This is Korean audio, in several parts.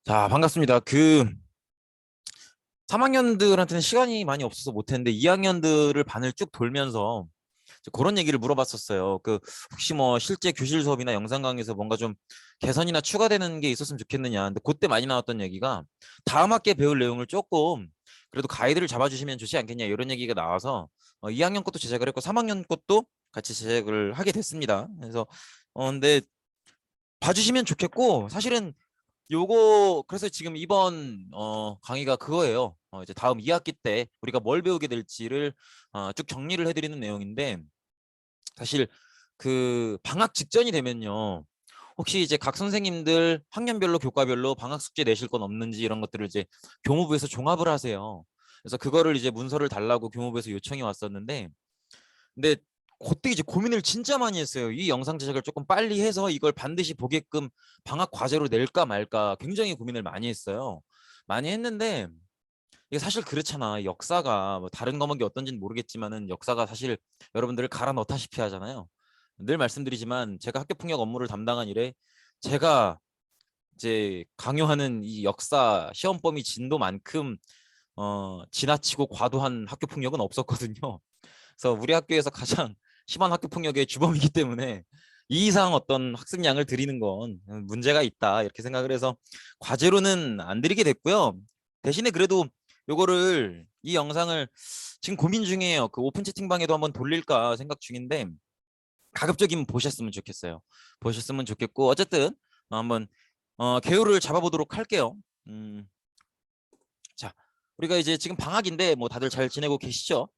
자, 반갑습니다. 3학년들한테는 시간이 많이 없어서 못했는데 2학년들을 반을 쭉 돌면서 이제 그런 얘기를 물어봤었어요. 혹시 뭐 실제 교실 수업이나 영상 강의에서 뭔가 좀 개선이나 추가되는 게 있었으면 좋겠느냐. 근데 그때 많이 나왔던 얘기가 다음 학기에 배울 내용을 조금 그래도 가이드를 잡아주시면 좋지 않겠냐 이런 얘기가 나와서 2학년 것도 제작을 했고 3학년 것도 같이 제작을 하게 됐습니다. 그래서 근데 봐주시면 좋겠고 사실은 요거 그래서 지금 이번 강의가 그거예요. 이제 다음 2학기 때 우리가 뭘 배우게 될지를 쭉 정리를 해드리는 내용인데 사실 방학 직전이 되면요. 혹시 이제 각 선생님들 학년별로 교과별로 방학 숙제 내실 건 없는지 이런 것들을 이제 교무부에서 종합을 하세요. 그래서 그거를 이제 문서를 달라고 교무부에서 요청이 왔었는데 근데 그때 이제 고민을 진짜 많이 했어요. 이 영상 제작을 조금 빨리 해서 이걸 반드시 보게끔 방학 과제로 낼까 말까 굉장히 고민을 많이 했어요. 많이 했는데 이게 사실 그렇잖아. 역사가 뭐 다른 과목이 어떤지는 모르겠지만은 역사가 사실 여러분들을 갈아 넣다시피 하잖아요. 늘 말씀드리지만 제가 학교폭력 업무를 담당한 이래 제가 이제 강요하는 이 역사 시험 범위 진도만큼 지나치고 과도한 학교폭력은 없었거든요. 그래서 우리 학교에서 가장 심한 학교 폭력의 주범이기 때문에 이 이상 어떤 학습량을 드리는 건 문제가 있다 이렇게 생각을 해서 과제로는 안 드리게 됐고요. 대신에 그래도 요거를 이 영상을 지금 고민 중이에요. 오픈 채팅방에도 한번 돌릴까 생각 중인데 가급적이면 보셨으면 좋겠어요. 보셨으면 좋겠고 어쨌든 한번 개요를 잡아보도록 할게요. 자, 우리가 이제 지금 방학인데 뭐 다들 잘 지내고 계시죠?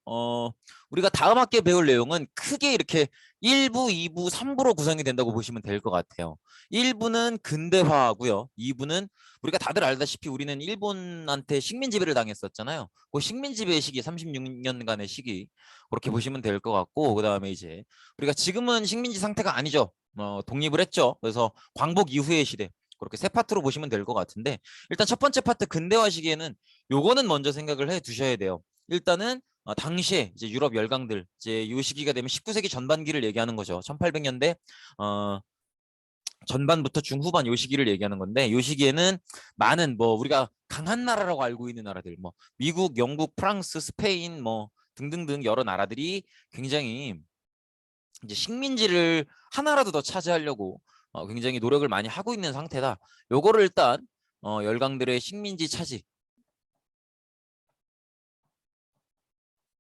우리가 다음 학기에 배울 내용은 크게 이렇게 1부, 2부, 3부로 구성이 된다고 보시면 될 것 같아요. 1부는 근대화하고요. 2부는 우리가 다들 알다시피 우리는 일본한테 식민 지배를 당했었잖아요. 그 식민 지배의 시기, 36년간의 시기 그렇게 보시면 될 것 같고 그다음에 이제 우리가 지금은 식민지 상태가 아니죠. 독립을 했죠. 그래서 광복 이후의 시대. 그렇게 세 파트로 보시면 될 것 같은데 일단 첫 번째 파트 근대화 시기에는 요거는 먼저 생각을 해 두셔야 돼요. 일단은 당시에 이제 유럽 열강들 이제 요 시기가 되면 19세기 전반기를 얘기하는 거죠. 1800년대 전반부터 중후반 요 시기를 얘기하는 건데 요 시기에는 많은 뭐 우리가 강한 나라라고 알고 있는 나라들 뭐 미국, 영국, 프랑스, 스페인 뭐 등등등 여러 나라들이 굉장히 이제 식민지를 하나라도 더 차지하려고 굉장히 노력을 많이 하고 있는 상태다. 요거를 일단 열강들의 식민지 차지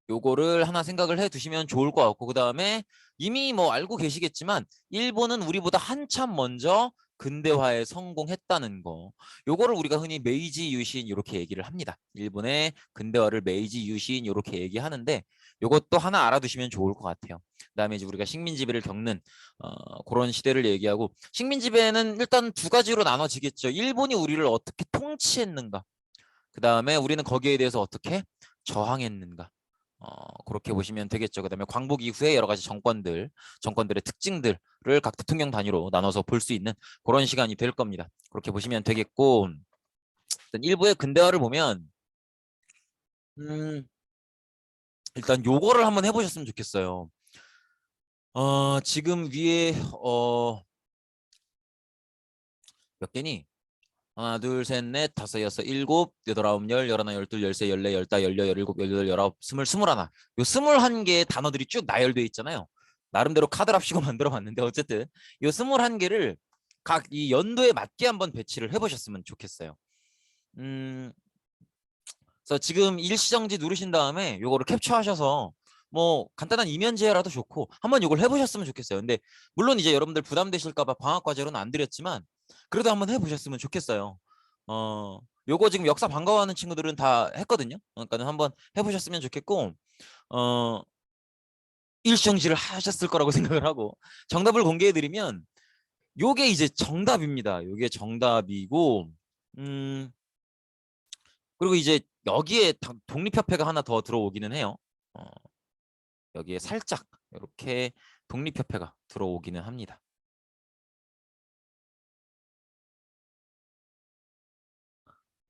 요거를 하나 생각을 해 두시면 좋을 것 같고 그다음에 이미 뭐 알고 계시겠지만 일본은 우리보다 한참 먼저 근대화에 성공했다는 거. 요거를 우리가 흔히 메이지 유신 이렇게 얘기를 합니다. 일본의 근대화를 메이지 유신 이렇게 얘기하는데 요것도 하나 알아두시면 좋을 것 같아요. 그다음에 이제 우리가 식민 지배를 겪는 그런 시대를 얘기하고 식민 지배는 일단 두 가지로 나눠지겠죠. 일본이 우리를 어떻게 통치했는가. 그다음에 우리는 거기에 대해서 어떻게 저항했는가. 그렇게 보시면 되겠죠. 그다음에 광복 이후에 여러 가지 정권들의 특징들을 각 대통령 단위로 나눠서 볼 수 있는 그런 시간이 될 겁니다. 그렇게 보시면 되겠고 일단 일부의 근대화를 보면 음, 일단 요거를 한번 해보셨으면 좋겠어요. 지금 위에 몇 개니? 하나, 둘, 셋, 넷, 다섯, 여섯, 일곱, 여덟, 아홉, 열, 열하나, 열둘, 열세, 열네, 열다, 열여, 열일곱, 열여덟, 열아홉, 스물, 스물하나. 요 21개의 단어들이 쭉 나열되어 있잖아요. 나름대로 카드랍시고 만들어 봤는데 어쨌든 요 21개를 각 이 연도에 맞게 한번 배치를 해보셨으면 좋겠어요. 음, 그래서 지금 일시정지 누르신 다음에 요거를 캡처하셔서 뭐 간단한 이면지라도 좋고 한번 요걸 해보셨으면 좋겠어요. 근데 물론 이제 여러분들 부담되실까봐 방학 과제로는 안 드렸지만 그래도 한번 해보셨으면 좋겠어요. 요거 지금 역사 반가워하는 친구들은 다 했거든요. 그러니까 한번 해보셨으면 좋겠고 어, 일시정지를 하셨을 거라고 생각을 하고 정답을 공개해드리면 요게 이제 정답입니다. 요게 정답이고 음, 그리고 이제 여기에 독립협회가 하나 더 들어오기는 해요. 어, 여기에 살짝 이렇게 독립협회가 들어오기는 합니다.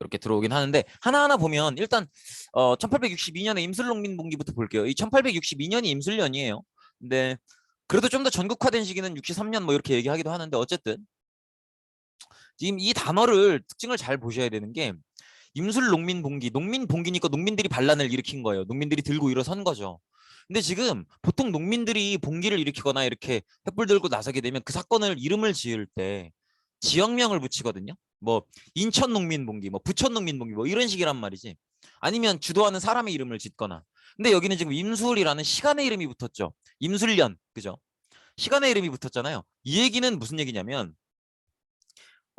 이렇게 들어오긴 하는데 하나하나 보면 일단 1862년에 임술농민분기부터 볼게요. 이 1862년이 임술년이에요. 근데 그래도 좀 더 전국화된 시기는 63년 뭐 이렇게 얘기하기도 하는데 어쨌든 지금 이 단어를 특징을 잘 보셔야 되는 게 임술 농민봉기, 농민봉기니까 농민들이 반란을 일으킨 거예요. 농민들이 들고 일어선 거죠. 근데 지금 보통 농민들이 봉기를 일으키거나 이렇게 횃불 들고 나서게 되면 그 사건을 이름을 지을 때 지역명을 붙이거든요. 뭐 인천 농민봉기, 뭐 부천 농민봉기 뭐 이런 식이란 말이지. 아니면 주도하는 사람의 이름을 짓거나. 근데 여기는 지금 임술이라는 시간의 이름이 붙었죠. 임술년, 그죠? 시간의 이름이 붙었잖아요. 이 얘기는 무슨 얘기냐면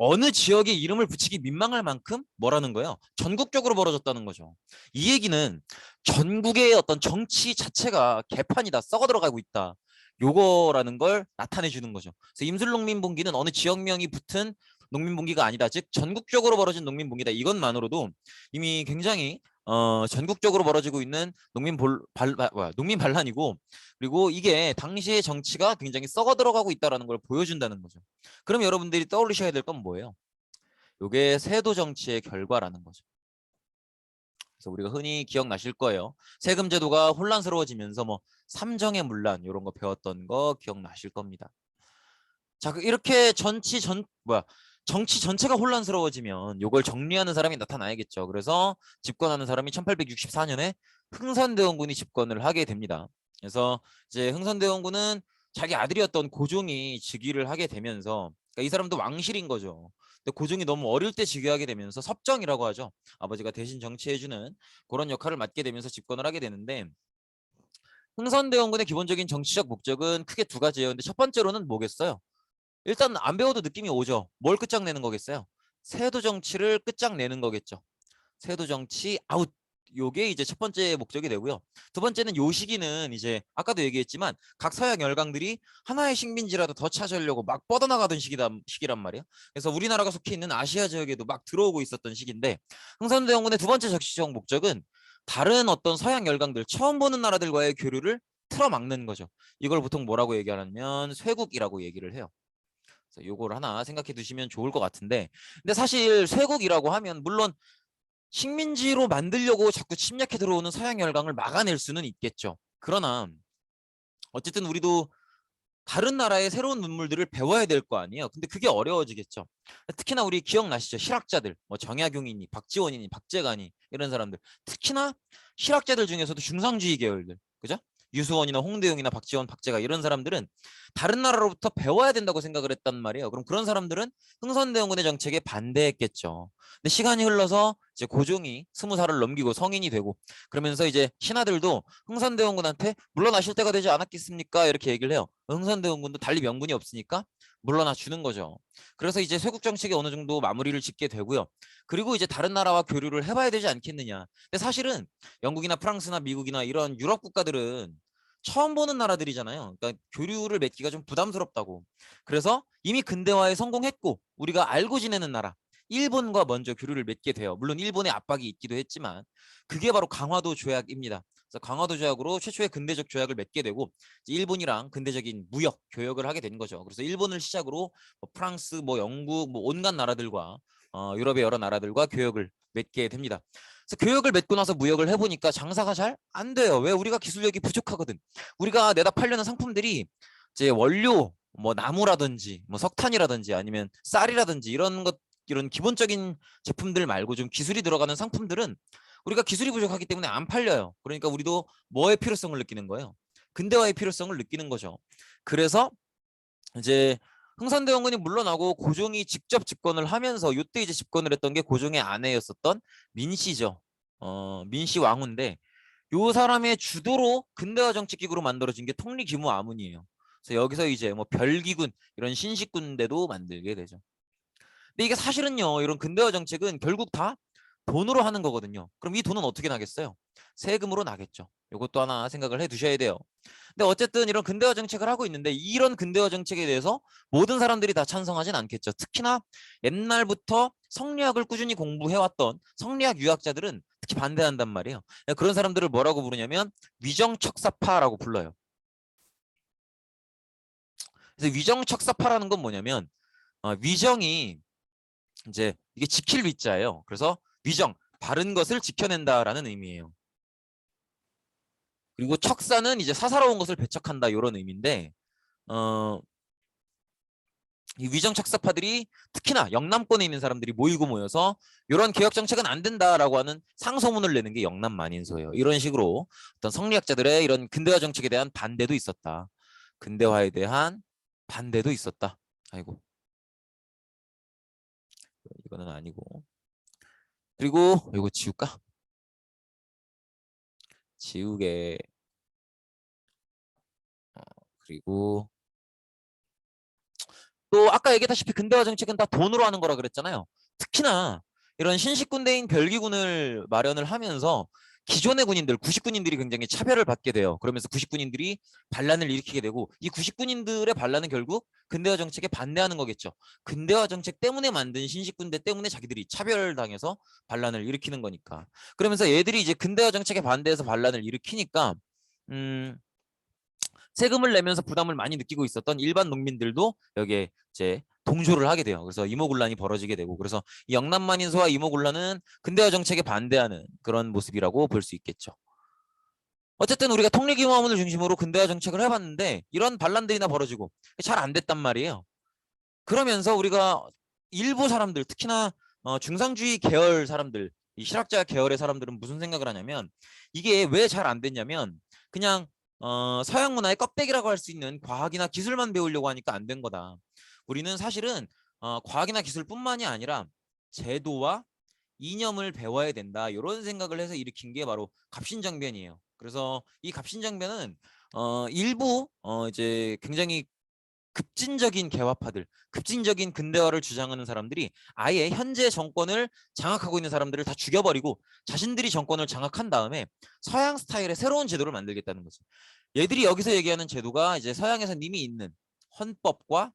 어느 지역에 이름을 붙이기 민망할 만큼 뭐라는 거예요? 전국적으로 벌어졌다는 거죠. 이 얘기는 전국의 어떤 정치 자체가 개판이다, 썩어 들어가고 있다. 요거라는 걸 나타내 주는 거죠. 그래서 임술농민분기는 어느 지역명이 붙은 농민분기가 아니다. 즉 전국적으로 벌어진 농민분기다. 이것만으로도 이미 굉장히 전국적으로 벌어지고 있는 농민 반란이고, 그리고 이게 당시의 정치가 굉장히 썩어 들어가고 있다는 걸 보여준다는 거죠. 그럼 여러분들이 떠올리셔야 될 건 뭐예요? 이게 세도 정치의 결과라는 거죠. 그래서 우리가 흔히 기억나실 거예요. 세금 제도가 혼란스러워지면서 뭐 삼정의 문란 이런 거 배웠던 거 기억나실 겁니다. 자, 이렇게 정치 전체가 혼란스러워지면 이걸 정리하는 사람이 나타나야겠죠. 그래서 집권하는 사람이 1864년에 흥선대원군이 집권을 하게 됩니다. 그래서 이제 흥선대원군은 자기 아들이었던 고종이 즉위를 하게 되면서, 그러니까 이 사람도 왕실인 거죠. 근데 고종이 너무 어릴 때 즉위하게 되면서 섭정이라고 하죠. 아버지가 대신 정치해주는 그런 역할을 맡게 되면서 집권을 하게 되는데, 흥선대원군의 기본적인 정치적 목적은 크게 두 가지예요. 근데 첫 번째로는 뭐겠어요? 일단 안 배워도 느낌이 오죠. 뭘 끝장내는 거겠어요? 세도 정치를 끝장내는 거겠죠. 세도 정치 아웃. 요게 이제 첫 번째 목적이 되고요. 두 번째는 요 시기는 이제 아까도 얘기했지만 각 서양 열강들이 하나의 식민지라도 더 찾으려고 막 뻗어나가던 시기란 말이에요. 그래서 우리나라가 속해 있는 아시아 지역에도 막 들어오고 있었던 시기인데, 흥선대원군의 두 번째 정치적 목적은 다른 어떤 서양 열강들, 처음 보는 나라들과의 교류를 틀어막는 거죠. 이걸 보통 뭐라고 얘기하냐면 쇄국이라고 얘기를 해요. 그래서 요걸 하나 생각해 두시면 좋을 것 같은데, 근데 사실 쇄국이라고 하면 물론 식민지로 만들려고 자꾸 침략해 들어오는 서양 열강을 막아낼 수는 있겠죠. 그러나 어쨌든 우리도 다른 나라의 새로운 문물들을 배워야 될 거 아니에요. 근데 그게 어려워지겠죠. 특히나 우리 기억나시죠? 실학자들, 뭐 정약용이니, 박지원이니, 박재간이 이런 사람들. 특히나 실학자들 중에서도 중상주의 계열들, 그죠? 유수원이나 홍대용이나 박지원, 박재가 이런 사람들은 다른 나라로부터 배워야 된다고 생각을 했단 말이에요. 그럼 그런 사람들은 흥선대원군의 정책에 반대했겠죠. 근데 시간이 흘러서 이제 고종이 20살을 넘기고 성인이 되고 그러면서 이제 신하들도 흥선대원군한테 물러나실 때가 되지 않았겠습니까? 이렇게 얘기를 해요. 흥선대원군도 달리 명분이 없으니까 물러나 주는 거죠. 그래서 이제 쇄국 정책이 어느 정도 마무리를 짓게 되고요. 그리고 이제 다른 나라와 교류를 해봐야 되지 않겠느냐. 근데 사실은 영국이나 프랑스나 미국이나 이런 유럽 국가들은 처음 보는 나라들이잖아요. 그러니까 교류를 맺기가 좀 부담스럽다고. 그래서 이미 근대화에 성공했고 우리가 알고 지내는 나라 일본과 먼저 교류를 맺게 돼요. 물론 일본의 압박이 있기도 했지만 그게 바로 강화도 조약입니다. 그래서 강화도 조약으로 최초의 근대적 조약을 맺게 되고 일본이랑 근대적인 무역 교역을 하게 된 거죠. 그래서 일본을 시작으로 뭐 프랑스, 뭐 영국, 뭐 온갖 나라들과 유럽의 여러 나라들과 교역을 맺게 됩니다. 그래서 교역을 맺고 나서 무역을 해보니까 장사가 잘 안 돼요. 왜? 우리가 기술력이 부족하거든. 우리가 내다 팔려는 상품들이 이제 원료, 뭐 나무라든지, 뭐 석탄이라든지 아니면 쌀이라든지 이런 기본적인 제품들 말고 좀 기술이 들어가는 상품들은 우리가 기술이 부족하기 때문에 안 팔려요. 그러니까 우리도 뭐의 필요성을 느끼는 거예요? 근대화의 필요성을 느끼는 거죠. 그래서 이제 흥선대원군이 물러나고 고종이 직접 집권을 하면서 이때 이제 집권을 했던 게 고종의 아내였었던 민씨죠. 민씨 왕후인데 요 사람의 주도로 근대화 정치기구로 만들어진 게 통리규모아문이에요. 그래서 여기서 이제 뭐 별기군 이런 신식군대도 만들게 되죠. 근데 이게 사실은요, 이런 근대화 정책은 결국 다 돈으로 하는 거거든요. 그럼 이 돈은 어떻게 나겠어요? 세금으로 나겠죠. 이것도 하나 생각을 해 두셔야 돼요. 근데 어쨌든 이런 근대화 정책을 하고 있는데 이런 근대화 정책에 대해서 모든 사람들이 다 찬성하진 않겠죠. 특히나 옛날부터 성리학을 꾸준히 공부해왔던 성리학 유학자들은 특히 반대한단 말이에요. 그런 사람들을 뭐라고 부르냐면 위정척사파라고 불러요. 그래서 위정척사파라는 건 뭐냐면 위정이 이제 이게 지킬 위자예요. 그래서 위정, 바른 것을 지켜낸다라는 의미예요. 그리고 척사는 이제 사사로운 것을 배척한다 이런 의미인데 어 이 위정착사파들이 특히나 영남권에 있는 사람들이 모이고 모여서 이런 개혁 정책은 안 된다라고 하는 상소문을 내는 게 영남 만인소예요. 이런 식으로 어떤 성리학자들의 이런 근대화 정책에 대한 반대도 있었다. 근대화에 대한 반대도 있었다. 아이고, 이거는 아니고. 그리고 이거 지울까? 지우개. 그리고 또 아까 얘기했다시피 근대화 정책은 다 돈으로 하는 거라 그랬잖아요. 특히나 이런 신식군대인 별기군을 마련을 하면서 기존의 군인들, 구식군인들이 굉장히 차별을 받게 돼요. 그러면서 구식군인들이 반란을 일으키게 되고 이 구식군인들의 반란은 결국 근대화 정책에 반대하는 거겠죠. 근대화 정책 때문에 만든 신식군대 때문에 자기들이 차별당해서 반란을 일으키는 거니까. 그러면서 얘들이 이제 근대화 정책에 반대해서 반란을 일으키니까 세금을 내면서 부담을 많이 느끼고 있었던 일반 농민들도 여기에 이제 동조를 하게 돼요. 그래서 이모군란이 벌어지게 되고 그래서 이 영남만인소와 이모군란은 근대화 정책에 반대하는 그런 모습이라고 볼 수 있겠죠. 어쨌든 우리가 통일기모화문을 중심으로 근대화 정책을 해봤는데 이런 반란들이나 벌어지고 잘 안 됐단 말이에요. 그러면서 우리가 일부 사람들 특히나 중상주의 계열 사람들 이 실학자 계열의 사람들은 무슨 생각을 하냐면 이게 왜 잘 안 됐냐면 그냥 서양 문화의 껍데기라고 할 수 있는 과학이나 기술만 배우려고 하니까 안 된 거다. 우리는 사실은 과학이나 기술뿐만이 아니라 제도와 이념을 배워야 된다. 이런 생각을 해서 일으킨 게 바로 갑신정변이에요. 그래서 이 갑신정변은 일부 이제 굉장히 급진적인 개화파들, 급진적인 근대화를 주장하는 사람들이 아예 현재 정권을 장악하고 있는 사람들을 다 죽여버리고 자신들이 정권을 장악한 다음에 서양 스타일의 새로운 제도를 만들겠다는 거죠. 얘들이 여기서 얘기하는 제도가 이제 서양에서 이미 있는 헌법과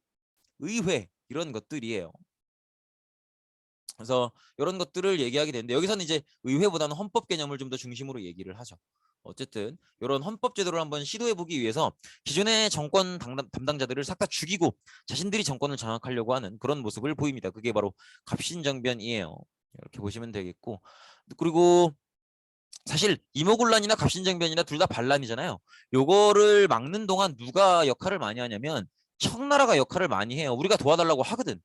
의회 이런 것들이에요. 그래서 이런 것들을 얘기하게 되는데 여기서는 이제 의회보다는 헌법 개념을 좀 더 중심으로 얘기를 하죠. 어쨌든 이런 헌법 제도를 한번 시도해 보기 위해서 기존의 정권 담당자들을 싹 다 죽이고 자신들이 정권을 장악하려고 하는 그런 모습을 보입니다. 그게 바로 갑신정변이에요. 이렇게 보시면 되겠고 그리고 사실 이모군란이나 갑신정변이나 둘 다 반란이잖아요. 요거를 막는 동안 누가 역할을 많이 하냐면 청나라가 역할을 많이 해요. 우리가 도와달라고 하거든.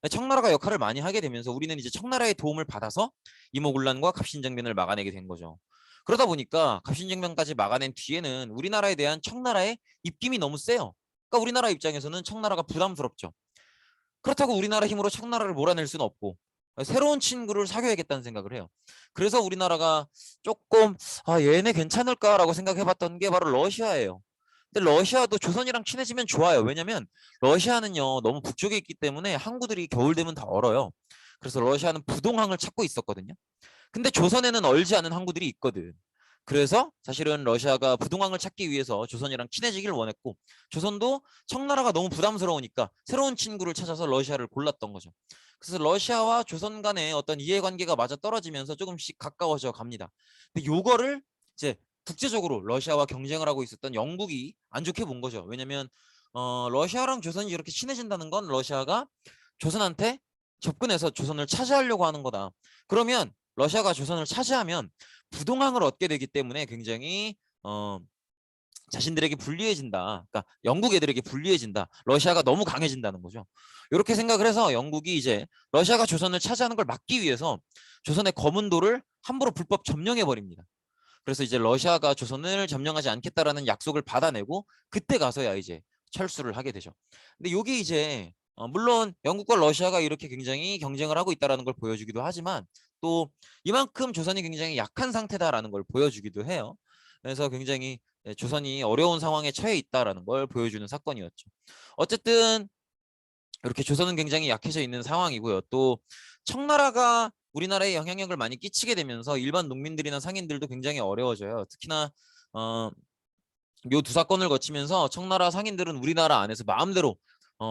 청나라가 역할을 많이 하게 되면서 우리는 이제 청나라의 도움을 받아서 이모군란과 갑신정변을 막아내게 된 거죠. 그러다 보니까 갑신정변까지 막아낸 뒤에는 우리나라에 대한 청나라의 입김이 너무 세요. 그러니까 우리나라 입장에서는 청나라가 부담스럽죠. 그렇다고 우리나라 힘으로 청나라를 몰아낼 수는 없고 새로운 친구를 사귀어야겠다는 생각을 해요. 그래서 우리나라가 조금 얘네 괜찮을까라고 생각해봤던 게 바로 러시아예요. 근데 러시아도 조선이랑 친해지면 좋아요. 왜냐면 러시아는요 너무 북쪽에 있기 때문에 항구들이 겨울 되면 다 얼어요. 그래서 러시아는 부동항을 찾고 있었거든요. 근데 조선에는 얼지 않은 항구들이 있거든. 그래서 사실은 러시아가 부동항을 찾기 위해서 조선이랑 친해지기를 원했고 조선도 청나라가 너무 부담스러우니까 새로운 친구를 찾아서 러시아를 골랐던 거죠. 그래서 러시아와 조선 간의 어떤 이해관계가 맞아 떨어지면서 조금씩 가까워져 갑니다. 근데 요거를 이제 국제적으로 러시아와 경쟁을 하고 있었던 영국이 안 좋게 본 거죠. 왜냐면 러시아랑 조선이 이렇게 친해진다는 건 러시아가 조선한테 접근해서 조선을 차지하려고 하는 거다. 그러면 러시아가 조선을 차지하면 부동항을 얻게 되기 때문에 굉장히 자신들에게 불리해진다. 그러니까 영국 애들에게 불리해진다. 러시아가 너무 강해진다는 거죠. 이렇게 생각을 해서 영국이 이제 러시아가 조선을 차지하는 걸 막기 위해서 조선의 거문도를 함부로 불법 점령해 버립니다. 그래서 이제 러시아가 조선을 점령하지 않겠다라는 약속을 받아내고 그때 가서야 이제 철수를 하게 되죠. 근데 이게 이제 물론 영국과 러시아가 이렇게 굉장히 경쟁을 하고 있다는 걸 보여주기도 하지만 또 이만큼 조선이 굉장히 약한 상태다라는 걸 보여주기도 해요. 그래서 굉장히 조선이 어려운 상황에 처해 있다라는 걸 보여주는 사건이었죠. 어쨌든 이렇게 조선은 굉장히 약해져 있는 상황이고요. 또 청나라가 우리나라에 영향력을 많이 끼치게 되면서 일반 농민들이나 상인들도 굉장히 어려워져요. 특히나 요 두 사건을 거치면서 청나라 상인들은 우리나라 안에서 마음대로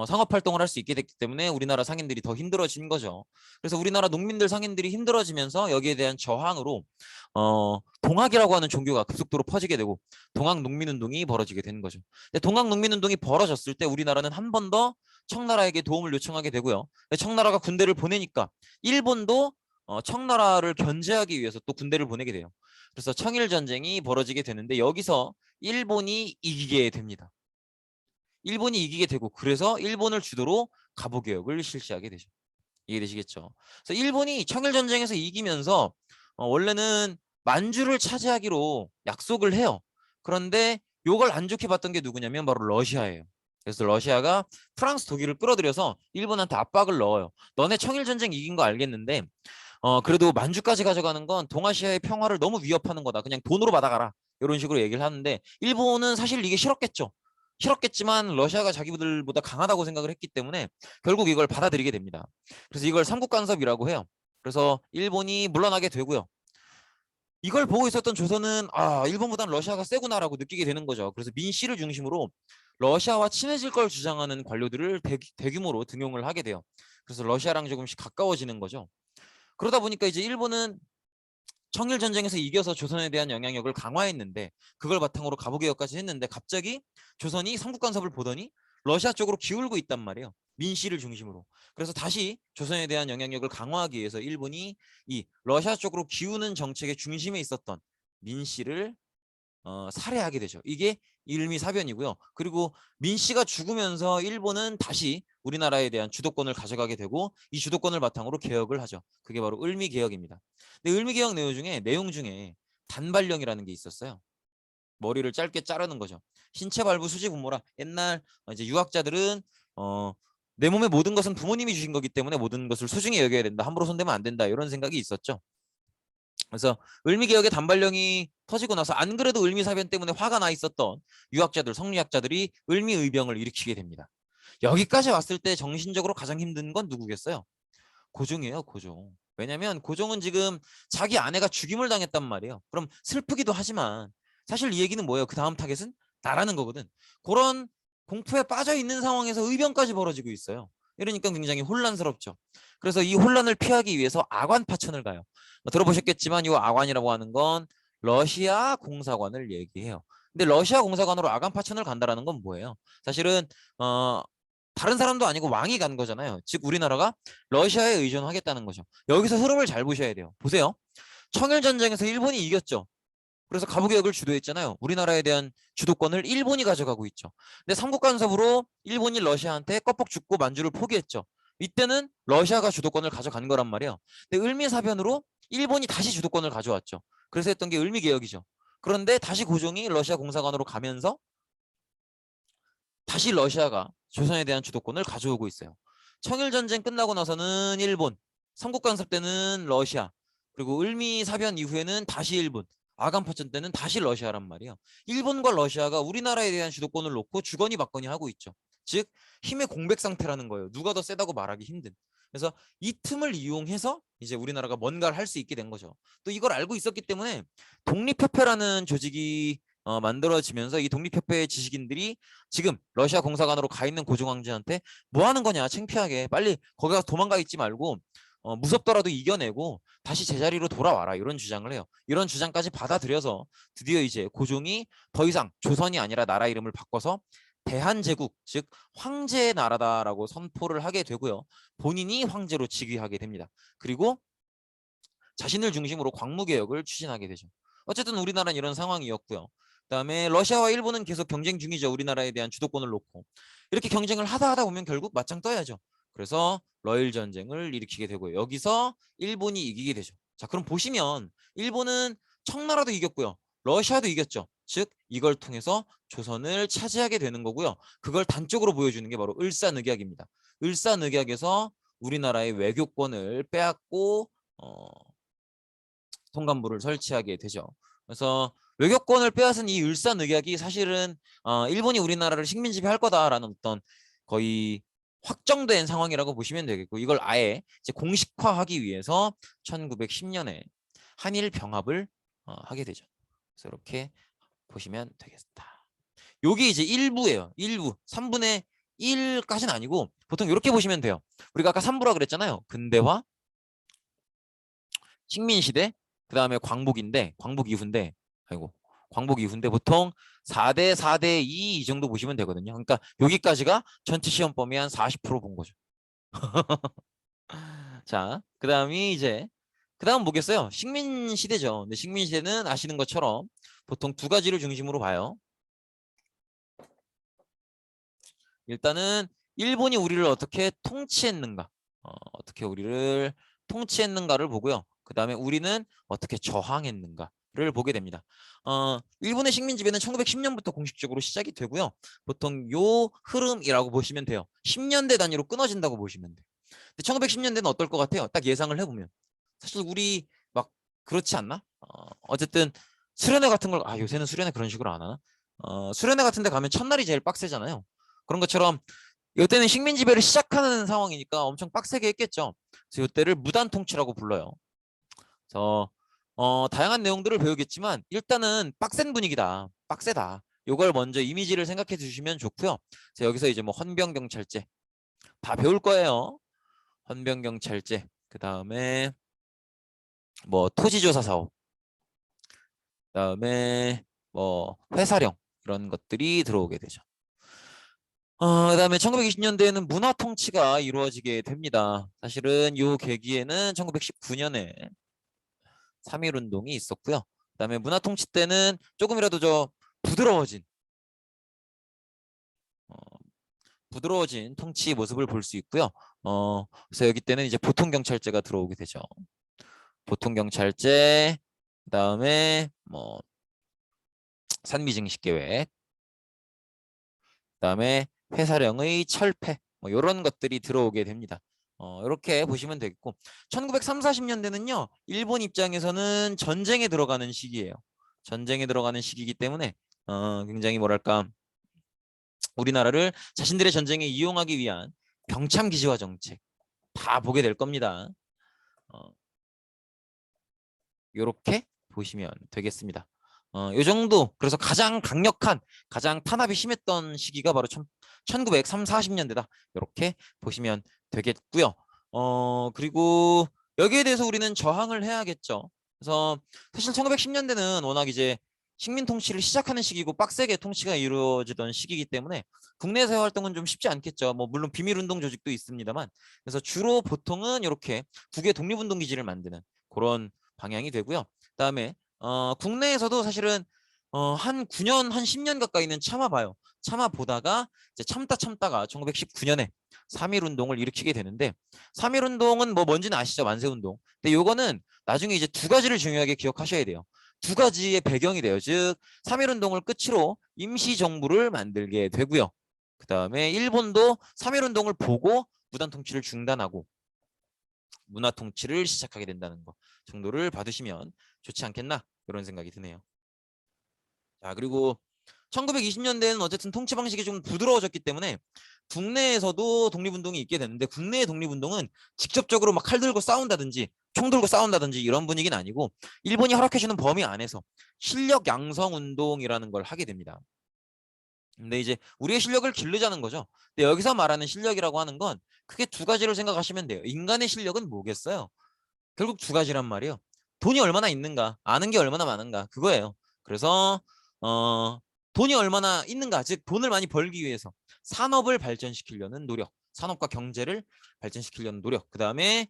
상업 활동을 할 수 있게 됐기 때문에 우리나라 상인들이 더 힘들어진 거죠. 그래서 우리나라 농민들 상인들이 힘들어지면서 여기에 대한 저항으로 동학이라고 하는 종교가 급속도로 퍼지게 되고 동학 농민운동이 벌어지게 된 거죠. 근데 동학 농민운동이 벌어졌을 때 우리나라는 한 번 더 청나라에게 도움을 요청하게 되고요. 청나라가 군대를 보내니까 일본도 청나라를 견제하기 위해서 또 군대를 보내게 돼요. 그래서 청일 전쟁이 벌어지게 되는데 여기서 일본이 이기게 됩니다. 일본이 이기게 되고 그래서 일본을 주도로 가보개혁을 실시하게 되죠. 이해되시겠죠? 그래서 일본이 청일전쟁에서 이기면서 원래는 만주를 차지하기로 약속을 해요. 그런데 이걸 안 좋게 봤던 게 누구냐면 바로 러시아예요. 그래서 러시아가 프랑스, 독일을 끌어들여서 일본한테 압박을 넣어요. 너네 청일전쟁 이긴 거 알겠는데 그래도 만주까지 가져가는 건 동아시아의 평화를 너무 위협하는 거다. 그냥 돈으로 받아가라. 이런 식으로 얘기를 하는데 일본은 사실 이게 싫었겠죠. 싫었겠지만 러시아가 자기들보다 강하다고 생각을 했기 때문에 결국 이걸 받아들이게 됩니다. 그래서 이걸 삼국 간섭이라고 해요. 그래서 일본이 물러나게 되고요. 이걸 보고 있었던 조선은 일본보다는 러시아가 세구나라고 느끼게 되는 거죠. 그래서 민씨를 중심으로 러시아와 친해질 걸 주장하는 관료들을 대규모로 등용을 하게 돼요. 그래서 러시아랑 조금씩 가까워지는 거죠. 그러다 보니까 이제 일본은 청일 전쟁에서 이겨서 조선에 대한 영향력을 강화했는데 그걸 바탕으로 가부개혁까지 했는데 갑자기 조선이 삼국 간섭을 보더니 러시아 쪽으로 기울고 있단 말이에요. 민씨를 중심으로. 그래서 다시 조선에 대한 영향력을 강화하기 위해서 일본이 이 러시아 쪽으로 기우는 정책의 중심에 있었던 민씨를 살해하게 되죠. 이게 일미사변이고요. 그리고 민씨가 죽으면서 일본은 다시 우리나라에 대한 주도권을 가져가게 되고 이 주도권을 바탕으로 개혁을 하죠. 그게 바로 을미개혁입니다. 근데 을미개혁 내용 중에 단발령이라는 게 있었어요. 머리를 짧게 자르는 거죠. 신체 발부 수지 분모라. 옛날 이제 유학자들은 내 몸의 모든 것은 부모님이 주신 거기 때문에 모든 것을 소중히 여겨야 된다. 함부로 손대면 안 된다. 이런 생각이 있었죠. 그래서 을미개혁의 단발령이 터지고 나서 안 그래도 을미사변 때문에 화가 나 있었던 유학자들, 성리학자들이 을미의병을 일으키게 됩니다. 여기까지 왔을 때 정신적으로 가장 힘든 건 누구겠어요? 고종이에요, 고종. 왜냐면 고종은 지금 자기 아내가 죽임을 당했단 말이에요. 그럼 슬프기도 하지만 사실 이 얘기는 뭐예요? 그 다음 타겟은 나라는 거거든. 그런 공포에 빠져 있는 상황에서 의병까지 벌어지고 있어요. 이러니까 굉장히 혼란스럽죠. 그래서 이 혼란을 피하기 위해서 아관 파천을 가요. 들어보셨겠지만 이 아관이라고 하는 건 러시아 공사관을 얘기해요. 근데 러시아 공사관으로 아관 파천을 간다라는 건 뭐예요? 사실은 다른 사람도 아니고 왕이 간 거잖아요. 즉 우리나라가 러시아에 의존하겠다는 거죠. 여기서 흐름을 잘 보셔야 돼요. 보세요. 청일전쟁에서 일본이 이겼죠. 그래서 가부개혁을 주도했잖아요. 우리나라에 대한 주도권을 일본이 가져가고 있죠. 근데 삼국간섭으로 일본이 러시아한테 껍벅 죽고 만주를 포기했죠. 이때는 러시아가 주도권을 가져간 거란 말이에요. 근데 을미사변으로 일본이 다시 주도권을 가져왔죠. 그래서 했던 게 을미개혁이죠. 그런데 다시 고종이 러시아 공사관으로 가면서 다시 러시아가 조선에 대한 주도권을 가져오고 있어요. 청일전쟁 끝나고 나서는 일본, 삼국간섭 때는 러시아, 그리고 을미사변 이후에는 다시 일본, 아간파천 때는 다시 러시아란 말이에요. 일본과 러시아가 우리나라에 대한 주도권을 놓고 주거니 받거니 하고 있죠. 즉 힘의 공백 상태라는 거예요. 누가 더 세다고 말하기 힘든. 그래서 이 틈을 이용해서 이제 우리나라가 뭔가를 할 수 있게 된 거죠. 또 이걸 알고 있었기 때문에 독립협회라는 조직이 만들어지면서 이 독립협회의 지식인들이 지금 러시아 공사관으로 가 있는 고종 황제한테 뭐 하는 거냐 창피하게 빨리 거기 가서 도망가 있지 말고 무섭더라도 이겨내고 다시 제자리로 돌아와라 이런 주장을 해요. 이런 주장까지 받아들여서 드디어 이제 고종이 더 이상 조선이 아니라 나라 이름을 바꿔서 대한제국 즉 황제의 나라다라고 선포를 하게 되고요. 본인이 황제로 즉위하게 됩니다. 그리고 자신을 중심으로 광무개혁을 추진하게 되죠. 어쨌든 우리나라는 이런 상황이었고요. 그다음에 러시아와 일본은 계속 경쟁 중이죠. 우리나라에 대한 주도권을 놓고. 이렇게 경쟁을 하다 보면 결국 맞짱 떠야죠. 그래서 러일 전쟁을 일으키게 되고요. 여기서 일본이 이기게 되죠. 자, 그럼 보시면 일본은 청나라도 이겼고요. 러시아도 이겼죠. 즉 이걸 통해서 조선을 차지하게 되는 거고요. 그걸 단적으로 보여주는 게 바로 을사늑약입니다. 을사늑약에서 우리나라의 외교권을 빼앗고 통감부를 설치하게 되죠. 그래서 외교권을 빼앗은 이 을사늑약이 사실은 일본이 우리나라를 식민지배할 거다라는 어떤 거의 확정된 상황이라고 보시면 되겠고 이걸 아예 이제 공식화하기 위해서 1910년에 한일 병합을 하게 되죠. 그래서 이렇게 보시면 되겠다. 여기 이제 일부예요. 일부 3분의 1까지는 아니고 보통 이렇게 보시면 돼요. 우리가 아까 3부라 그랬잖아요. 근대화, 식민시대, 그 다음에 광복인데, 광복 이후인데, 아이고, 광복 이후인데 보통 4대 4대 2 이 정도 보시면 되거든요. 그러니까 여기까지가 전체 시험 범위 한 40%본 거죠. 자, 그 다음이 이제, 그 다음 뭐겠어요? 식민시대죠. 근데 식민시대는 아시는 것처럼 보통 두 가지를 중심으로 봐요. 일단은 일본이 우리를 어떻게 통치했는가, 어떻게 우리를 통치했는가를 보고요. 그 다음에 우리는 어떻게 저항했는가를 보게 됩니다. 일본의 식민 지배는 1910년부터 공식적으로 시작이 되고요. 보통 요 흐름이라고 보시면 돼요. 10년대 단위로 끊어진다고 보시면 돼요. 근데 1910년대는 어떨 것 같아요? 딱 예상을 해보면 사실 우리 막 그렇지 않나? 어쨌든 수련회 같은 걸, 요새는 수련회 그런 식으로 안 하나? 수련회 같은 데 가면 첫날이 제일 빡세잖아요. 그런 것처럼 이때는 식민 지배를 시작하는 상황이니까 엄청 빡세게 했겠죠. 그래서 이때를 무단 통치라고 불러요. 그래서 다양한 내용들을 배우겠지만 일단은 빡센 분위기다. 빡세다. 요걸 먼저 이미지를 생각해 주시면 좋고요. 그래서 여기서 이제 뭐 헌병경찰제 다 배울 거예요. 헌병경찰제, 그 다음에 뭐 토지조사 사업, 그 다음에 뭐 회사령, 이런 것들이 들어오게 되죠. 그다음에 1920년대에는 문화 통치가 이루어지게 됩니다. 사실은 이 계기에는 1919년에 3.1 운동이 있었고요. 그다음에 문화 통치 때는 조금이라도 부드러워진 어, 부드러워진 통치 모습을 볼 수 있고요. 그래서 여기 때는 이제 보통 경찰제가 들어오게 되죠. 보통 경찰제, 그다음에 뭐 산미 증식 계획, 그다음에 회사령의 철폐, 뭐 이런 것들이 들어오게 됩니다. 이렇게 보시면 되겠고, 1930, 40년대는요 일본 입장에서는 전쟁에 들어가는 시기예요. 전쟁에 들어가는 시기이기 때문에 굉장히 뭐랄까, 우리나라를 자신들의 전쟁에 이용하기 위한 병참 기지화 정책 다 보게 될 겁니다. 이렇게 보시면 되겠습니다. 이 정도, 그래서 가장 강력한, 가장 탄압이 심했던 시기가 바로 1930, 40년대다. 이렇게 보시면 되겠고요. 그리고 여기에 대해서 우리는 저항을 해야겠죠. 그래서 사실 1910년대는 워낙 이제 식민 통치를 시작하는 시기고 빡세게 통치가 이루어지던 시기이기 때문에 국내에서의 활동은 좀 쉽지 않겠죠. 뭐 물론 비밀운동 조직도 있습니다만, 그래서 주로 보통은 이렇게 국외 독립운동 기지를 만드는 그런 방향이 되고요. 그다음에 국내에서도 사실은 한 9년, 한 10년 가까이는 참아봐요. 참아보다가 이제 참다가 1919년에 3.1 운동을 일으키게 되는데, 3.1 운동은 뭐 뭔지는 아시죠? 만세 운동. 근데 요거는 나중에 이제 두 가지를 중요하게 기억하셔야 돼요. 두 가지의 배경이 돼요. 즉 3.1 운동을 끝으로 임시 정부를 만들게 되고요. 그다음에 일본도 3.1 운동을 보고 무단 통치를 중단하고 문화 통치를 시작하게 된다는 거 정도를 받으시면 좋지 않겠나, 이런 생각이 드네요. 자, 그리고 1920년대에는 어쨌든 통치 방식이 좀 부드러워졌기 때문에 국내에서도 독립운동이 있게 됐는데, 국내의 독립운동은 직접적으로 막 칼 들고 싸운다든지 총 들고 싸운다든지 이런 분위기는 아니고 일본이 허락해주는 범위 안에서 실력 양성 운동이라는 걸 하게 됩니다. 근데 이제 우리의 실력을 기르자는 거죠. 근데 여기서 말하는 실력이라고 하는 건 크게 두 가지를 생각하시면 돼요. 인간의 실력은 뭐겠어요? 결국 두 가지란 말이에요. 돈이 얼마나 있는가, 아는 게 얼마나 많은가, 그거예요. 그래서 돈이 얼마나 있는가, 즉 돈을 많이 벌기 위해서 산업을 발전시키려는 노력, 산업과 경제를 발전시키려는 노력, 그 다음에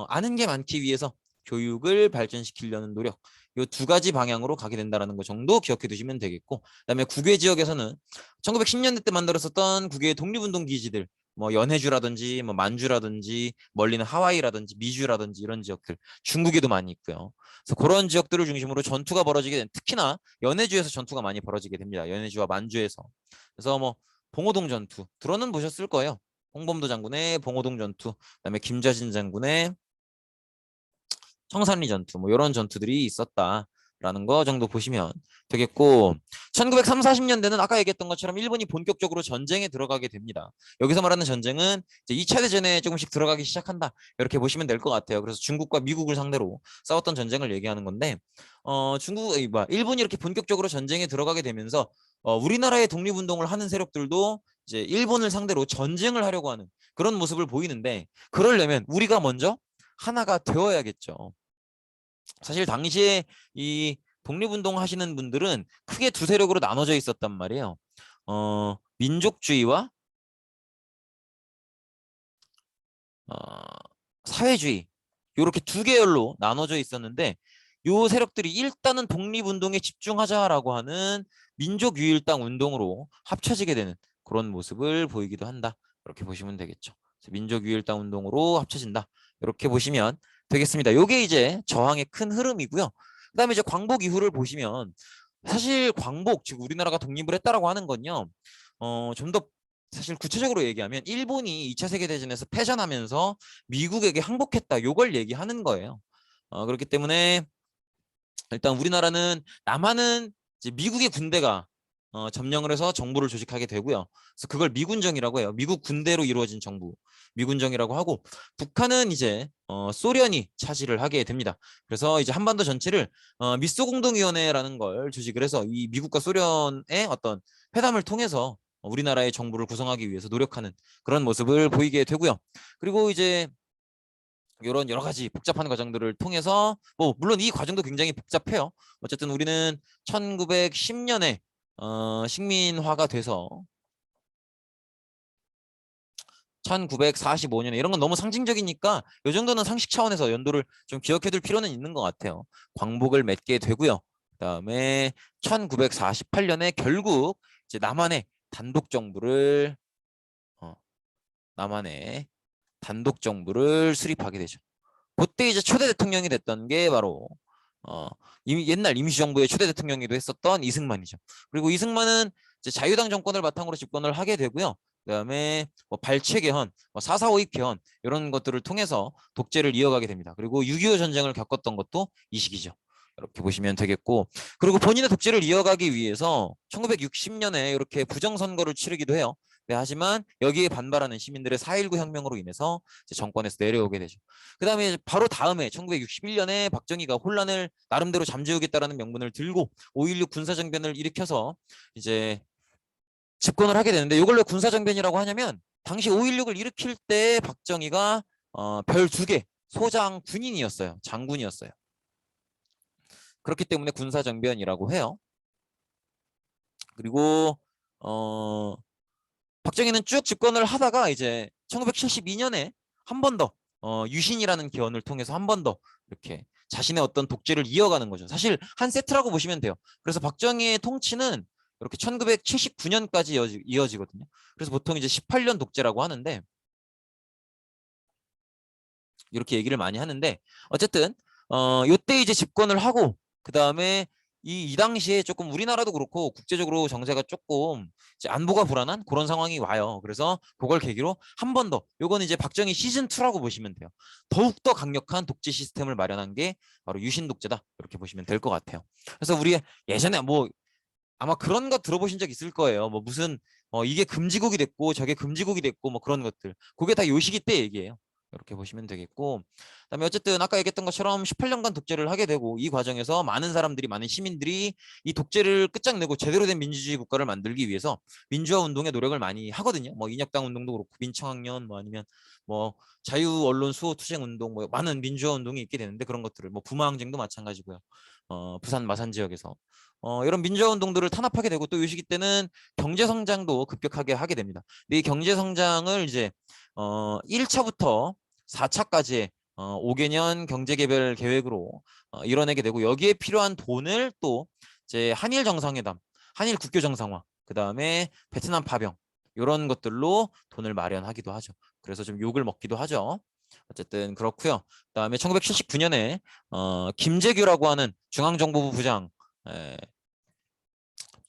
아는 게 많기 위해서 교육을 발전시키려는 노력, 이 두 가지 방향으로 가게 된다는 거 정도 기억해 두시면 되겠고, 그다음에 국외 지역에서는 1910년대 때 만들었었던 국외 독립운동 기지들, 뭐 연해주라든지 뭐 만주라든지 멀리는 하와이라든지 미주라든지 이런 지역들, 중국에도 많이 있고요. 그래서 그런 지역들을 중심으로 전투가 벌어지게 된, 특히나 연해주에서 전투가 많이 벌어지게 됩니다. 연해주와 만주에서. 그래서 뭐 봉오동 전투 들어는 보셨을 거예요. 홍범도 장군의 봉오동 전투, 그다음에 김좌진 장군의 청산리 전투, 뭐 이런 전투들이 있었다라는 거 정도 보시면 되겠고, 1930, 40년대는 아까 얘기했던 것처럼 일본이 본격적으로 전쟁에 들어가게 됩니다. 여기서 말하는 전쟁은 이제 2차 대전에 조금씩 들어가기 시작한다, 이렇게 보시면 될 것 같아요. 그래서 중국과 미국을 상대로 싸웠던 전쟁을 얘기하는 건데, 일본이 이렇게 본격적으로 전쟁에 들어가게 되면서 우리나라의 독립운동을 하는 세력들도 이제 일본을 상대로 전쟁을 하려고 하는 그런 모습을 보이는데, 그러려면 우리가 먼저 하나가 되어야겠죠. 사실 당시에 이 독립운동 하시는 분들은 크게 두 세력으로 나눠져 있었단 말이에요. 민족주의와 어, 사회주의, 이렇게 두 계열로 나눠져 있었는데, 요 세력들이 일단은 독립운동에 집중하자라고 하는 민족유일당 운동으로 합쳐지게 되는 그런 모습을 보이기도 한다. 이렇게 보시면 되겠죠. 민족유일당 운동으로 합쳐진다. 이렇게 보시면 되겠습니다. 요게 이제 저항의 큰 흐름이고요. 그다음에 이제 광복 이후를 보시면 사실 광복, 즉 우리나라가 독립을 했다라고 하는 건요. 좀 더 사실 구체적으로 얘기하면 일본이 2차 세계대전에서 패전하면서 미국에게 항복했다. 요걸 얘기하는 거예요. 그렇기 때문에 일단 우리나라는 남한은 이제 미국의 군대가 점령을 해서 정부를 조직하게 되고요. 그래서 그걸 미군정이라고 해요. 미국 군대로 이루어진 정부, 미군정이라고 하고 북한은 이제 소련이 차지를 하게 됩니다. 그래서 이제 한반도 전체를 미소공동위원회라는 걸 조직을 해서 이 미국과 소련의 어떤 회담을 통해서 우리나라의 정부를 구성하기 위해서 노력하는 그런 모습을 보이게 되고요. 그리고 이제 이런 여러 가지 복잡한 과정들을 통해서 뭐 물론 이 과정도 굉장히 복잡해요. 어쨌든 우리는 1910년에 식민화가 돼서 1945년에 이런 건 너무 상징적이니까 이 정도는 상식 차원에서 연도를 좀 기억해둘 필요는 있는 것 같아요. 광복을 맺게 되고요. 그다음에 1948년에 결국 이제 어, 남한의 단독 정부를 수립하게 되죠. 그때 이제 초대 대통령이 됐던 게 바로 어, 옛날 임시정부의 초대 대통령이기도 했었던 이승만이죠. 그리고 이승만은 이제 자유당 정권을 바탕으로 집권을 하게 되고요. 그다음에 뭐 발췌 개헌, 뭐 4.4 5.2 개헌 이런 것들을 통해서 독재를 이어가게 됩니다. 그리고 6.25 전쟁을 겪었던 것도 이 시기죠. 이렇게 보시면 되겠고, 그리고 본인의 독재를 이어가기 위해서 1960년에 이렇게 부정선거를 치르기도 해요. 네, 하지만 여기에 반발하는 시민들의 4.19 혁명으로 인해서 정권에서 내려오게 되죠. 그 다음에 바로 다음에 1961년에 박정희가 혼란을 나름대로 잠재우겠다라는 명분을 들고 5.16 군사정변을 일으켜서 이제 집권을 하게 되는데 이걸 왜 군사정변이라고 하냐면 당시 5.16을 일으킬 때 박정희가 별 2개 소장 군인이었어요. 장군이었어요. 그렇기 때문에 군사정변이라고 해요. 그리고 박정희는 쭉 집권을 하다가 이제 1972년에 한 번 더 유신이라는 기원을 통해서 한 번 더 이렇게 자신의 어떤 독재를 이어가는 거죠. 사실 한 세트라고 보시면 돼요. 그래서 박정희의 통치는 이렇게 1979년까지 이어지거든요. 그래서 보통 이제 18년 독재라고 하는데 이렇게 얘기를 많이 하는데 어쨌든 요때 이제 집권을 하고 그 다음에 이 당시에 조금 우리나라도 그렇고 국제적으로 정세가 조금 이제 안보가 불안한 그런 상황이 와요. 그래서 그걸 계기로 한 번 더 요거는 이제 박정희 시즌 2라고 보시면 돼요. 더욱 더 강력한 독재 시스템을 마련한 게 바로 유신 독재다 이렇게 보시면 될 것 같아요. 그래서 우리 예전에 뭐 아마 그런 거 들어보신 적 있을 거예요. 뭐 무슨 이게 금지국이 됐고 저게 금지국이 됐고 뭐 그런 것들. 그게 다 요 시기 때 얘기예요. 이렇게 보시면 되겠고 그다음에 어쨌든 아까 얘기했던 것처럼 18년간 독재를 하게 되고 이 과정에서 많은 사람들이 많은 시민들이 이 독재를 끝장내고 제대로 된 민주주의 국가를 만들기 위해서 민주화 운동에 노력을 많이 하거든요. 뭐 인혁당 운동도 그렇고 민청학년 뭐 아니면 뭐 자유 언론 수호 투쟁 운동 뭐 많은 민주화 운동이 있게 되는데 그런 것들을 뭐 부마항쟁도 마찬가지고요. 부산 마산 지역에서 이런 민주화 운동들을 탄압하게 되고 또 이 시기 때는 경제 성장도 급격하게 하게 됩니다. 근데 이 경제 성장을 이제 1차부터 4차까지의 5개년 경제개발 계획으로 이뤄내게 되고 여기에 필요한 돈을 또 이제 한일 정상회담, 한일 국교 정상화, 그 다음에 베트남 파병 이런 것들로 돈을 마련하기도 하죠. 그래서 좀 욕을 먹기도 하죠. 어쨌든 그렇고요. 그다음에 1979년에 김재규라고 하는 중앙정보부 부장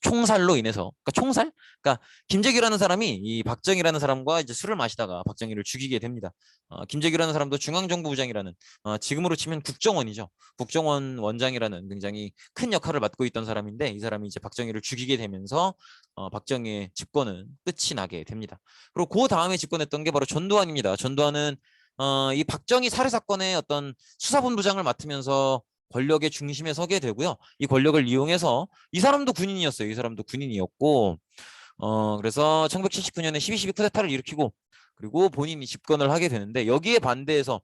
총살로 인해서 그러니까 총살? 그러니까 김재규라는 사람이 이 박정희라는 사람과 이제 술을 마시다가 박정희를 죽이게 됩니다. 김재규라는 사람도 중앙정보부장이라는 지금으로 치면 국정원이죠. 국정원 원장이라는 굉장히 큰 역할을 맡고 있던 사람인데 이 사람이 이제 박정희를 죽이게 되면서 박정희의 집권은 끝이 나게 됩니다. 그리고 그 다음에 집권했던 게 바로 전두환입니다. 전두환은 이 박정희 살해 사건의 어떤 수사본부장을 맡으면서 권력의 중심에 서게 되고요. 이 권력을 이용해서 이 사람도 군인이었어요. 이 사람도 군인이었고 그래서 1979년에 12.12 쿠데타를 일으키고 그리고 본인이 집권을 하게 되는데 여기에 반대해서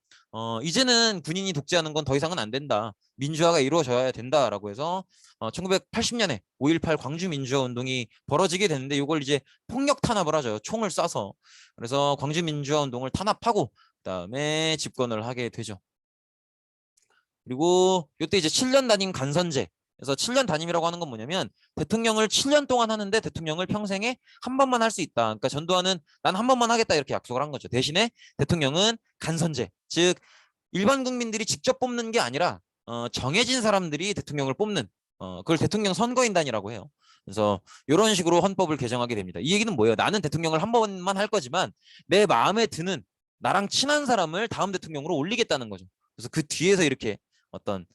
이제는 군인이 독재하는 건 더 이상은 안 된다. 민주화가 이루어져야 된다라고 해서 1980년에 5.18 광주 민주화 운동이 벌어지게 되는데 이걸 이제 폭력 탄압을 하죠. 총을 쏴서. 그래서 광주 민주화 운동을 탄압하고 그다음에 집권을 하게 되죠. 그리고 이때 이제 7년 단임 간선제 그래서 7년 단임이라고 하는 건 뭐냐면 대통령을 7년 동안 하는데 대통령을 평생에 한 번만 할 수 있다. 그러니까 전두환은 난 한 번만 하겠다 이렇게 약속을 한 거죠. 대신에 대통령은 간선제, 즉 일반 국민들이 직접 뽑는 게 아니라 정해진 사람들이 대통령을 뽑는 그걸 대통령 선거인단이라고 해요. 그래서 이런 식으로 헌법을 개정하게 됩니다. 이 얘기는 뭐예요? 나는 대통령을 한 번만 할 거지만 내 마음에 드는 나랑 친한 사람을 다음 대통령으로 올리겠다는 거죠. 그래서 그 뒤에서 이렇게 어떤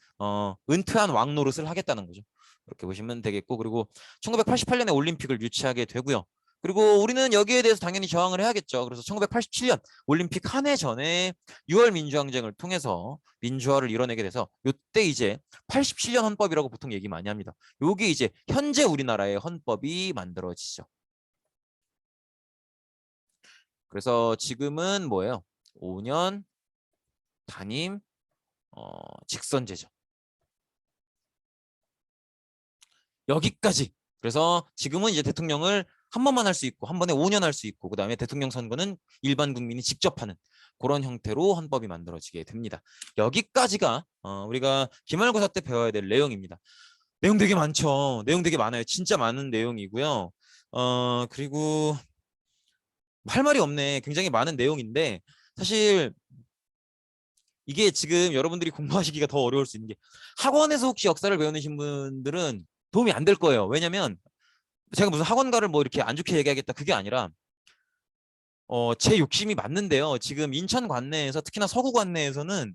은퇴한 왕 노릇을 하겠다는 거죠. 이렇게 보시면 되겠고, 그리고 1988년에 올림픽을 유치하게 되고요. 그리고 우리는 여기에 대해서 당연히 저항을 해야겠죠. 그래서 1987년 올림픽 한 해 전에 6월 민주항쟁을 통해서 민주화를 이뤄내게 돼서 이때 이제 87년 헌법이라고 보통 얘기 많이 합니다. 요게 이제 현재 우리나라의 헌법이 만들어지죠. 그래서 지금은 뭐예요? 5년 단임 직선제죠. 여기까지. 그래서 지금은 이제 대통령을 한 번만 할 수 있고 한 번에 5년 할 수 있고 그다음에 대통령 선거는 일반 국민이 직접 하는 그런 형태로 헌법이 만들어지게 됩니다. 여기까지가 우리가 기말고사 때 배워야 될 내용입니다. 내용 되게 많죠. 내용 되게 많아요. 진짜 많은 내용이고요. 그리고 할 말이 없네. 굉장히 많은 내용인데 사실 이게 지금 여러분들이 공부하시기가 더 어려울 수 있는 게 학원에서 혹시 역사를 배우신 분들은 도움이 안 될 거예요. 왜냐면 제가 무슨 학원가를 뭐 이렇게 안 좋게 얘기하겠다 그게 아니라 제 욕심이 맞는데요. 지금 인천 관내에서 특히나 서구 관내에서는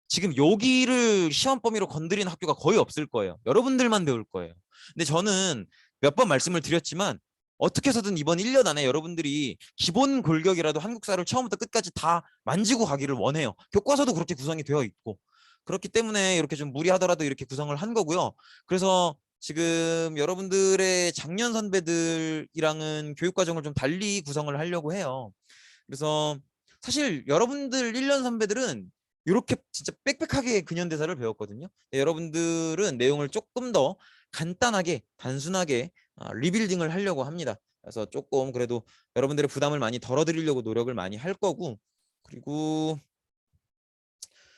지금 여기를 시험 범위로 건드린 학교가 거의 없을 거예요. 여러분들만 배울 거예요. 근데 저는 몇 번 말씀을 드렸지만 어떻게 해서든 이번 1년 안에 여러분들이 기본 골격이라도 한국사를 처음부터 끝까지 다 만지고 가기를 원해요. 교과서도 그렇게 구성이 되어 있고. 그렇기 때문에 이렇게 좀 무리하더라도 이렇게 구성을 한 거고요. 그래서 지금 여러분들의 작년 선배들이랑은 교육과정을 좀 달리 구성을 하려고 해요. 그래서 사실 여러분들 1년 선배들은 이렇게 진짜 빽빽하게 근현대사를 배웠거든요. 여러분들은 내용을 조금 더 간단하게 단순하게 리빌딩을 하려고 합니다. 그래서 조금 그래도 여러분들의 부담을 많이 덜어드리려고 노력을 많이 할 거고, 그리고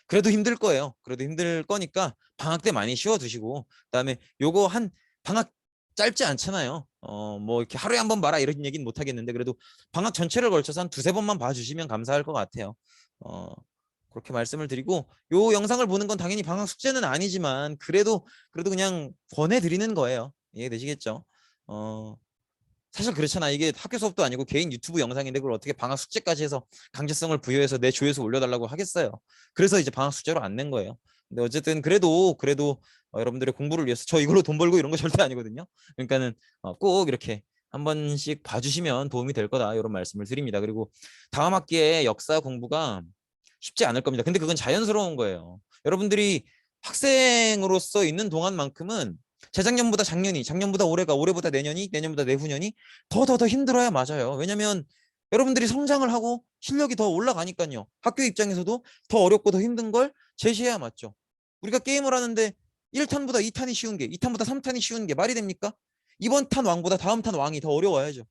그래도 힘들 거예요. 그래도 힘들 거니까 방학 때 많이 쉬어두시고, 그다음에 요거 한 방학 짧지 않잖아요. 뭐 이렇게 하루에 한 번 봐라 이런 얘기는 못 하겠는데 그래도 방학 전체를 걸쳐서 한 두세 번만 봐주시면 감사할 것 같아요. 어, 그렇게 말씀을 드리고 요 영상을 보는 건 당연히 방학 숙제는 아니지만 그래도 그냥 권해드리는 거예요. 이해되시겠죠? 사실 그렇잖아. 이게 학교 수업도 아니고 개인 유튜브 영상인데 그걸 어떻게 방학 숙제까지 해서 강제성을 부여해서 내 조회수 올려달라고 하겠어요. 그래서 이제 방학 숙제로 안 낸 거예요. 근데 어쨌든 그래도 여러분들의 공부를 위해서 저 이걸로 돈 벌고 이런 거 절대 아니거든요. 그러니까는 꼭 이렇게 한 번씩 봐주시면 도움이 될 거다 이런 말씀을 드립니다. 그리고 다음 학기에 역사 공부가 쉽지 않을 겁니다. 근데 그건 자연스러운 거예요. 여러분들이 학생으로서 있는 동안만큼은 재작년보다 작년이, 작년보다 올해가, 올해보다 내년이, 내년보다 내후년이 더 힘들어야 맞아요. 왜냐면 여러분들이 성장을 하고 실력이 더 올라가니까요. 학교 입장에서도 더 어렵고 더 힘든 걸 제시해야 맞죠. 우리가 게임을 하는데 1탄보다 2탄이 쉬운 게, 2탄보다 3탄이 쉬운 게 말이 됩니까? 이번 탄 왕보다 다음 탄 왕이 더 어려워야죠.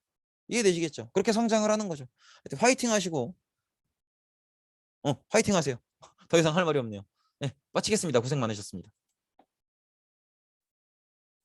이해되시겠죠? 그렇게 성장을 하는 거죠. 하여튼 화이팅 하시고, 화이팅 하세요. 더 이상 할 말이 없네요. 네, 마치겠습니다. 고생 많으셨습니다.